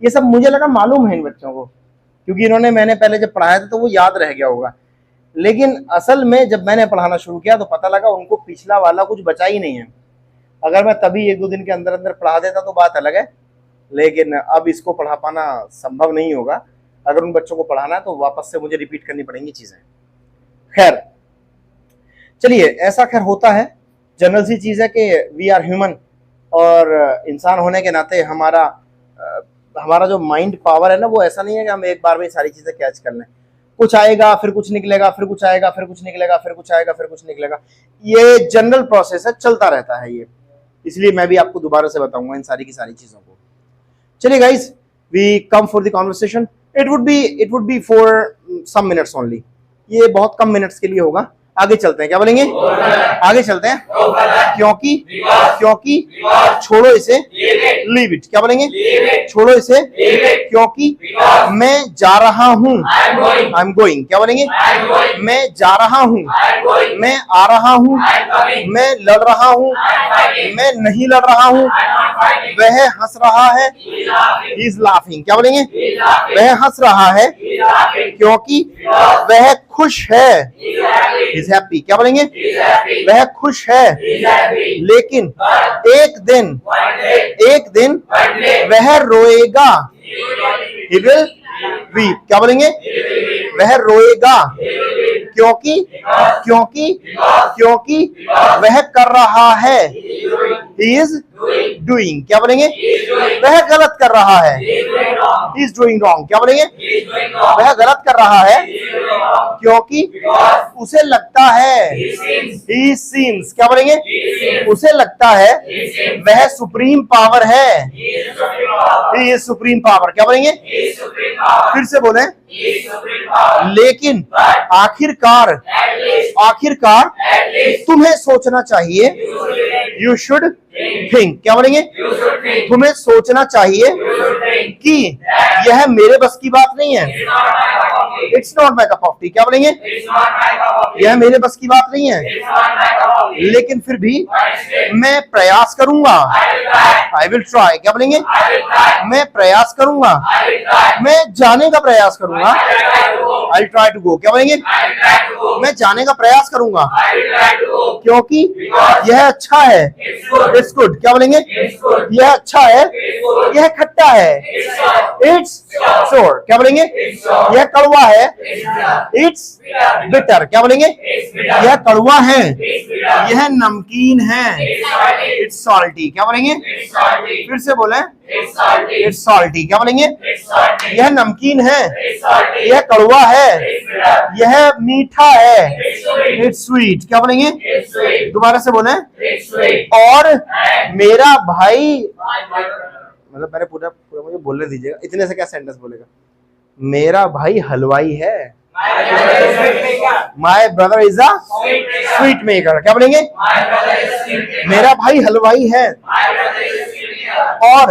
ये सब मुझे लगा मालूम है इन बच्चों को, क्योंकि इन्होंने मैंने पहले जब पढ़ाया था तो वो याद रह गया होगा। लेकिन असल में जब मैंने पढ़ाना शुरू किया तो पता लगा उनको पिछला वाला कुछ बचा ही नहीं है। अगर मैं तभी 1-2 दिन के अंदर अंदर पढ़ा देता तो बात अलग है, लेकिन अब इसको पढ़ा पाना संभव नहीं होगा। अगर उन बच्चों को पढ़ाना है तो वापस से मुझे रिपीट करनी पड़ेंगी चीजें। खैर चलिए, ऐसा खैर होता है, जनरल सी चीज है कि वी आर ह्यूमन, और इंसान होने के नाते हमारा जो माइंड पावर है ना, वो ऐसा नहीं है कि हम एक बार में सारी चीजें कैच कर लें। कुछ आएगा, फिर कुछ निकलेगा, फिर कुछ आएगा, फिर कुछ निकलेगा, फिर कुछ आएगा, फिर कुछ निकलेगा। ये जनरल प्रोसेस है, चलता रहता है ये। इसलिए मैं भी आपको दोबारा से बताऊंगा इन सारी की सारी चीजों को। चलिए guys, we come for the conversation. It would be for some minutes only. ये बहुत कम मिनट्स के लिए होगा। आगे चलते हैं, क्या बोलेंगे? आगे चलते हैं, क्योंकि छोड़ो इसे, लीव इट। क्या बोलेंगे? छोड़ो इसे, क्योंकि मैं जा रहा हूँ, आई एम गोइंग। क्या बोलेंगे? मैं जा रहा हूँ, मैं आ रहा हूँ, मैं लड़ रहा हूँ, मैं नहीं लड़ रहा हूँ, वह हंस रहा है, ही इज लाफिंग। क्या बोलेंगे? वह हंस रहा है क्योंकि वह खुश है, इज हैप्पी। क्या बोलेंगे? वह खुश है। लेकिन एक दिन वह रोएगा, he will weep। क्या बोलेंगे? वह रोएगा क्योंकि वह कर रहा है, he is doing। क्या बोलेंगे? वह गलत कर रहा है, he is doing wrong। क्या बोलेंगे? वह गलत कर रहा है क्योंकि उसे लगता है, he seems। क्या बोलेंगे? उसे लगता है वह सुप्रीम पावर है, he is सुप्रीम पावर। क्या बोलेंगे? फिर से बोलें, लेकिन आखिरकार तुम्हें सोचना चाहिए, यू शुड थिंक। क्या बोलेंगे? तुम्हें सोचना चाहिए कि यह मेरे बस की बात नहीं है, it's not my cup of T. क्या बोलेंगे? यह मेरे बस की बात नहीं है, लेकिन फिर भी मैं प्रयास करूंगा, आई विल ट्राई। क्या बोलेंगे? मैं प्रयास करूंगा, मैं जाने का प्रयास करूंगा, आई ट्राई टू गो। क्या बोलेंगे? मैं जाने का प्रयास करूंगा क्योंकि यह अच्छा है, इट्स गुड। क्या बोलेंगे? यह अच्छा है, यह खट्टा है, इट्स सोर। क्या बोलेंगे? यह कड़वा है, इट्स बिटर। क्या बोलेंगे? यह कड़वा है, यह नमकीन है, इट्स सॉल्टी। क्या बोलेंगे? फिर से बोले, इट्स सॉल्टी। क्या बोलेंगे? यह नमकीन है, यह कड़वा है, यह मीठा है, इट्स स्वीट। क्या बोलेंगे? दोबारा से बोले, और मेरा भाई, मतलब मैंने पूरा मुझे बोलने दीजिएगा, इतने से क्या सेंटेंस बोलेगा? मेरा भाई हलवाई है, my brother is a sweet maker. क्या बोलेंगे? मेरा भाई हलवाई है और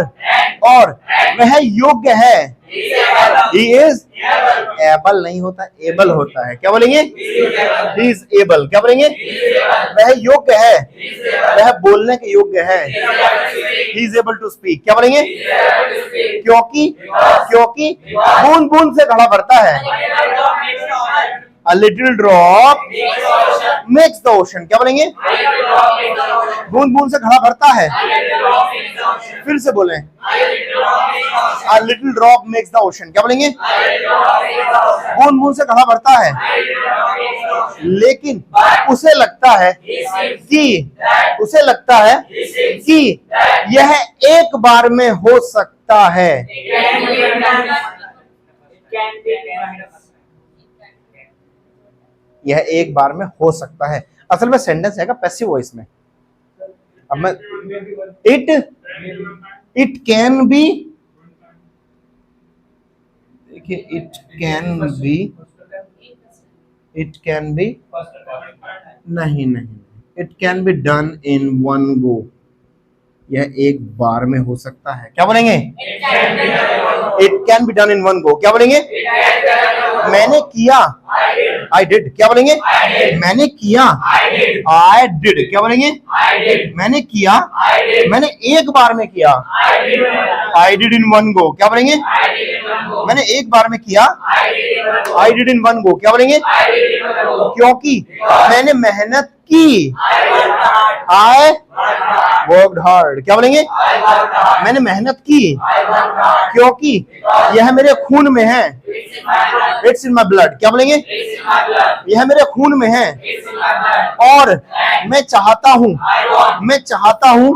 वह योग्य है, he is able नहीं होता, एबल होता है। क्या बोलेंगे? he is able। क्या बोलेंगे? वह योग्य है, वह बोलने के योग्य है, he is able to speak। क्या बोलेंगे? क्योंकि बूंद बूंद से घड़ा भरता है, a little drop makes the ocean। क्या बोलेंगे? बूंद बूंद से घड़ा भरता है। फिर से बोलें, a little drop makes the ocean। क्या बोलेंगे? बूंद बूंद से घड़ा भरता है, लेकिन उसे लगता है कि यह एक बार में हो सकता है। यह एक बार में हो सकता है, असल में सेंटेंस है पैसिव वॉइस में। अब मैं इट कैन बी, देखिए, इट कैन बी नहीं, it can be done in one go. यह एक बार में हो सकता है। क्या बोलेंगे? It can be done in one go. क्या बोलेंगे? मैंने किया, आई डिड, क्या बोलेंगे? मैंने किया, आई डिड, क्या बोलेंगे? मैंने किया, मैंने एक बार में किया, I did in one go, क्या बोलेंगे? मैंने एक बार में किया, I did in one go, क्या बोलेंगे? क्योंकि मैंने मेहनत की, आई वर्कड हार्ड, क्या बोलेंगे? मैंने मेहनत की क्योंकि यह मेरे खून में है, इट्स इन माई ब्लड, क्या बोलेंगे? यह मेरे खून में है और मैं चाहता हूं,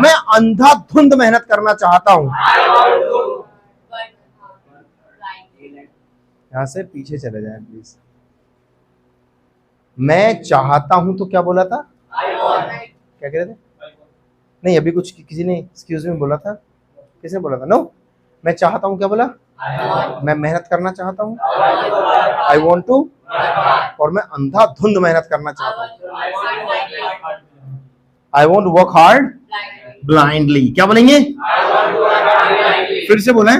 मैं अंधाधुंध मेहनत करना चाहता हूं। यहां से पीछे चले जाए प्लीज। मैं चाहता हूं तो क्या बोला था? क्या कह रहे थे? नहीं, अभी कुछ किसी ने एक्सक्यूज में बोला था, किसने बोला था? नो, मैं चाहता हूं, क्या बोला? मैं मेहनत करना चाहता हूं, आई वॉन्ट टू, और मैं अंधाधुंध मेहनत करना चाहता हूं, I want to work hard blindly, क्या बोलेंगे? फिर से बोले,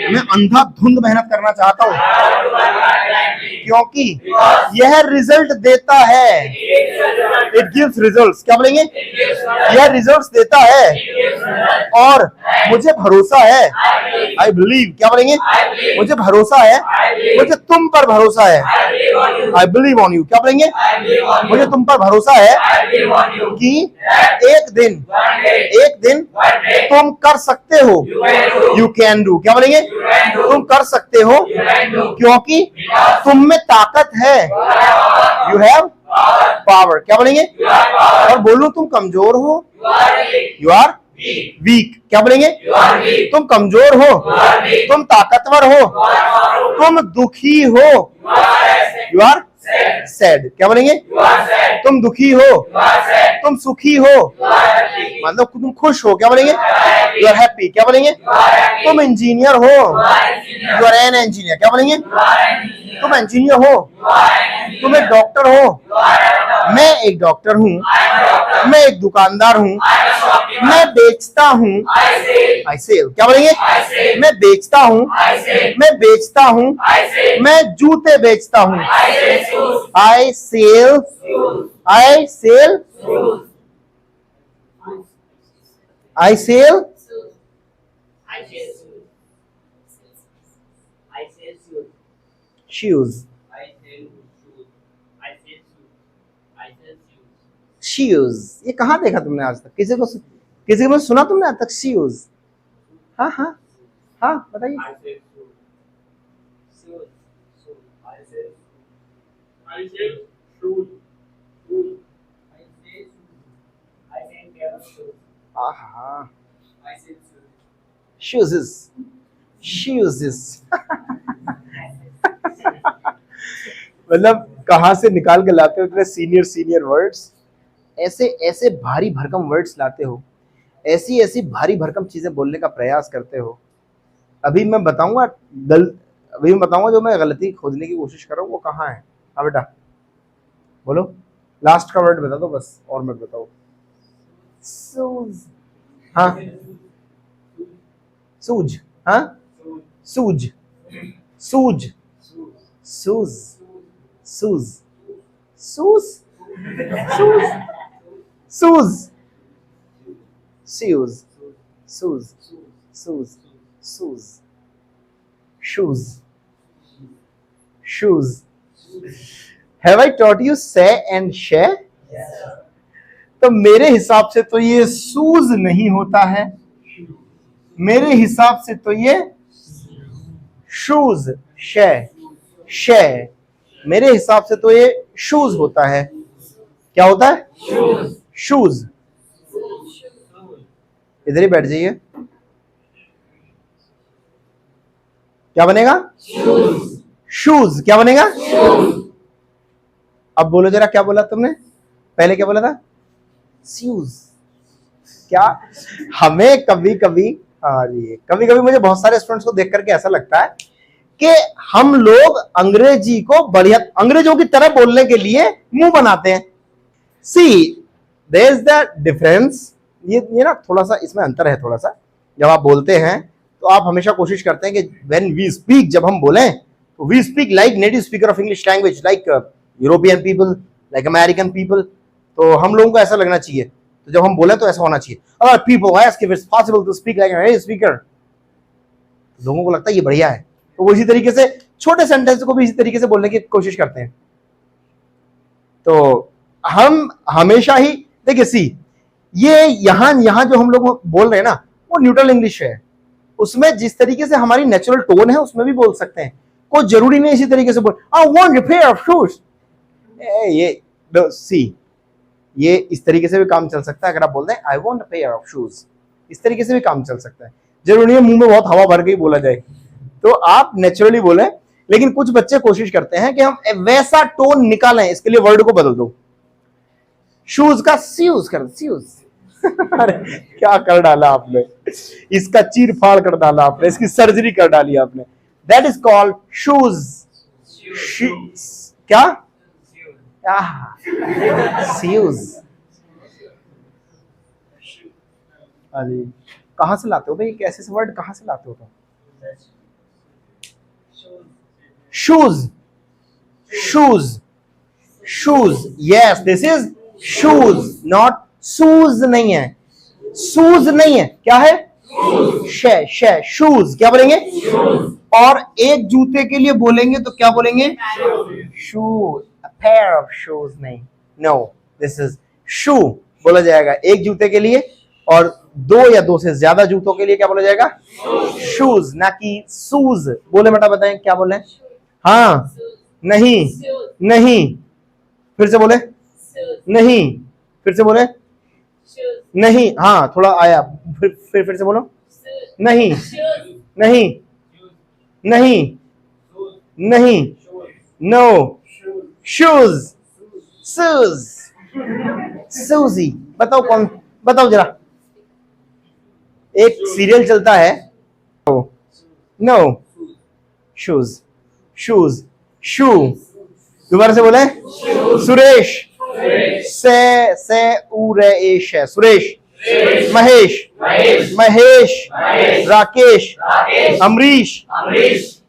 मैं अंधाधुंध मेहनत करना चाहता हूं क्योंकि यह रिजल्ट देता है, इट गिव्स रिजल्ट्स, क्या बोलेंगे? यह रिजल्ट्स देता है और मुझे भरोसा है, आई बिलीव, क्या बोलेंगे? मुझे भरोसा है, मुझे तुम पर भरोसा है, आई बिलीव ऑन यू, क्या बोलेंगे? मुझे तुम पर भरोसा है कि एक दिन तुम कर सकते हो, यू कैन डू, क्या बोलेंगे? तुम कर सकते हो क्योंकि तुम में ताकत है, यू हैव पावर, क्या बोलेंगे? और बोलूं तुम कमजोर हो, यू आर वीक, क्या बोलेंगे? तुम कमजोर हो, तुम ताकतवर हो, तुम दुखी हो, यू आर सैड, क्या बोलेंगे? तुम दुखी हो, तुम सुखी हो, मतलब तुम खुश हो, क्या बोलेंगे? यू आर हैप्पी, क्या बोलेंगे? तुम इंजीनियर हो, यू आर एन इंजीनियर, क्या बोलेंगे? तुम इंजीनियर हो, तुम एक डॉक्टर हो, मैं एक डॉक्टर हूं, मैं एक दुकानदार हूं, मैं बेचता हूं, आई सेल, क्या बोलेंगे? मैं बेचता हूं, मैं जूते बेचता हूं, आई सेल, आई सेल, आई सेल, shoes, shoes, ये कहाँ देखा तुमने आज तक? किसी को सुना तुमने आज तक shoes? हाँ हाँ हाँ, बताइए। हाँ, shoes, मतलब कहाँ से निकाल के लाते हो इतने सीनियर वर्ड्स, ऐसे ऐसे भारी भरकम वर्ड्स लाते हो, ऐसी ऐसी भारी भरकम चीजें बोलने का प्रयास करते हो। अभी मैं बताऊंगा जो मैं गलती खोजने की कोशिश कर रहा हूँ वो कहाँ है। हाँ बेटा बोलो, लास्ट का वर्ड बता दो बस, और मत बताओ। सूज, हाँ सूज, हाँ सूज, सूज, सूज, सूज, सूज, सूज, सूज, सूज, सूज, सूज, shoes, shoes. Have I taught you say and share? तो मेरे हिसाब से तो ये शूज नहीं होता है, मेरे हिसाब से तो ये शूज, शे, मेरे हिसाब से तो ये शूज होता है। क्या होता है? शूज। इधर ही बैठ जाइए। क्या बनेगा? शूज। क्या बनेगा? अब बोलो जरा, क्या बोला तुमने? पहले क्या बोला था? शूज। क्या हमें कभी कभी मुझे बहुत सारे स्टूडेंट्स को देख करके ऐसा लगता है कि हम लोग अंग्रेजी को बढ़िया अंग्रेजों की तरह बोलने के लिए मुंह बनाते हैं। सी देयर इज द डिफरेंस। ये ना थोड़ा सा इसमें अंतर है। थोड़ा सा जब आप बोलते हैं तो आप हमेशा कोशिश करते हैं कि व्हेन वी स्पीक, जब हम बोलें तो we speak like native speaker of English language, like European people, like American people. तो हम लोगों को ऐसा लगना चाहिए, तो जब हम बोले तो ऐसा होना चाहिए। अगर people ask if it's possible to speak like a native speaker, लोगों को लगता है ये बढ़िया है, तो वो इसी तरीके से छोटे सेंटेंस को भी इसी तरीके से बोलने की कोशिश करते हैं। तो हम हमेशा ही देखिए, सी ये यहां जो हम लोग बोल रहे हैं ना, वो न्यूट्रल इंग्लिश है। उसमें जिस तरीके से हमारी नेचुरल टोन है उसमें भी बोल सकते हैं, कोई जरूरी नहीं इसी तरीके से बोल I want a pair of shoes. ये सी ये इस तरीके से भी काम चल सकता है। अगर आप बोल दें I want a pair of shoes, इस तरीके से भी काम चल सकता है। जरूरी नहीं है मुंह में बहुत हवा भर के ही बोला जाए, तो आप नेचुरली बोले। लेकिन कुछ बच्चे कोशिश करते हैं कि हम वैसा टोन निकालें, इसके लिए वर्ड को बदल दो, शूज का स्यूज कर स्यूज। अरे क्या कर डाला आपने, इसका चीर फाड़ कर डाला आपने, इसकी सर्जरी कर डाली आपने। That is called shoes. क्या स्यूज? अरे कहां से लाते हो भाई, कैसे वर्ड कहां से लाते हो तुम? Shoes, shoes, shoes, yes this is shoes, not shoes नहीं है, शूज नहीं है, क्या है? शे, शे, शूज। क्या बोलेंगे? और एक जूते के लिए बोलेंगे तो क्या बोलेंगे? Shoes, a pair of shoes नहीं, नो दिस इज शू बोला जाएगा एक जूते के लिए, और दो या दो से ज्यादा जूतों के लिए क्या बोला जाएगा? शूज, ना कि शूज। बोले बेटा बताएं क्या बोले? हाँ, नहीं, नहीं, फिर से बोले, नहीं, फिर से बोले, नहीं, हाँ थोड़ा आया, फिर से बोलो, नहीं, नहीं, नहीं, नहीं, नो, शूज, शूज, सूजी। बताओ कौन, बताओ जरा। एक सीरियल चलता है, नो, शूज, शूज, शू। दोबारा से बोले, सुरेश, से उरेश है, सुरेश, महेश, महेश, राकेश, अमरीश,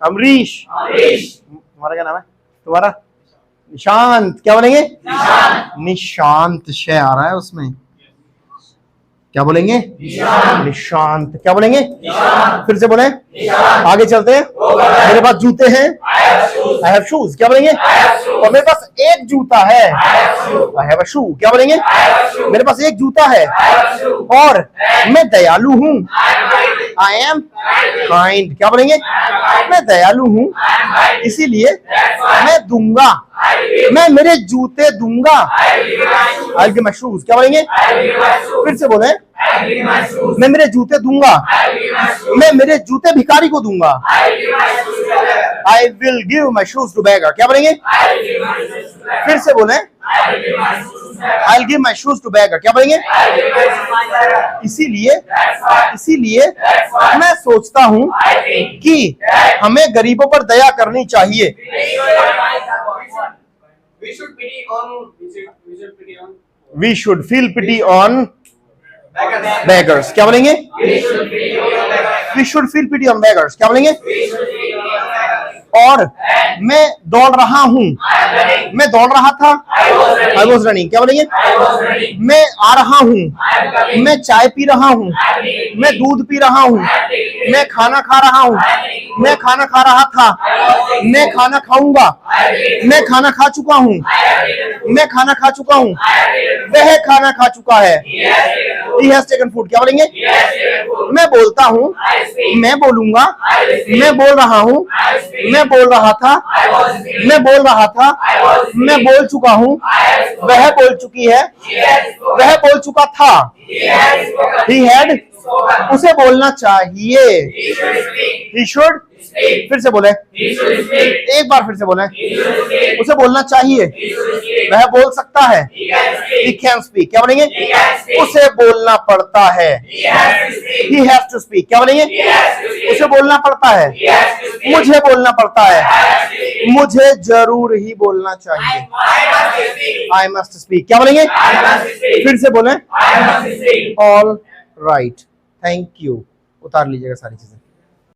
अमरीश, तुम्हारा क्या नाम है? तुम्हारा निशांत। क्या बोलेंगे? निशांत। शे आ रहा है उसमें, क्या बोलेंगे? निशांत। क्या बोलेंगे? फिर से बोले, आगे चलते हैं। मेरे पास जूते हैं, आई हैव शूज। क्या बोलेंगे? और मेरे पास एक जूता है, आई हैव अ शू। क्या बोलेंगे? मेरे पास एक जूता है, और मैं दयालु हूं, आई एम काइंड। क्या बोलेंगे? मैं दयालु हूं, इसीलिए मैं दूंगा, मैं मेरे जूते दूंगा, आई गिव माय शूज। क्या बोलेंगे? फिर से बोले, मैं मेरे जूते दूंगा, मैं मेरे जूते भिखारी को दूंगा, I will give my shoes to beggar. क्या बोलेंगे? फिर से बोले, I will give my shoes to beggar. क्या बोलेंगे? इसीलिए, इसीलिए मैं सोचता हूं कि हमें गरीबों पर दया करनी चाहिए। We should feel pity on beggars. क्या बोलेंगे? We should feel pity on beggars. क्या बोलेंगे? और मैं दौड़ रहा हूं, मैं दौड़ रहा था, I was running. क्या बोलेंगे? मैं आ रहा हूं, मैं चाय पी रहा हूं, मैं दूध पी रहा हूं, मैं खाना खा रहा हूं, मैं खाना खा रहा था, मैं खाना खाऊंगा, मैं खाना खा चुका हूं, मैं खाना खा चुका हूं, वह खाना खा चुका है, he has taken food. क्या बोलेंगे? मैं बोलता हूं, मैं बोलूंगा, मैं बोल रहा हूं, मैं बोल रहा था, मैं बोल रहा था, मैं बोल चुका हूं, वह बोल चुकी है, वह बोल चुका था, he had, उसे बोलना चाहिए, he should, फिर से बोले, एक बार फिर से बोले, उसे बोलना चाहिए, वह बोल सकता है, he can speak. क्या बोलेंगे? उसे बोलना पड़ता है, he has to speak. क्या बोलेंगे? उसे बोलना पड़ता है, मुझे बोलना पड़ता है, मुझे जरूर ही बोलना चाहिए, I must speak. क्या बोलेंगे? फिर से बोले, all right, thank you. उतार लीजिएगा सारी चीजें।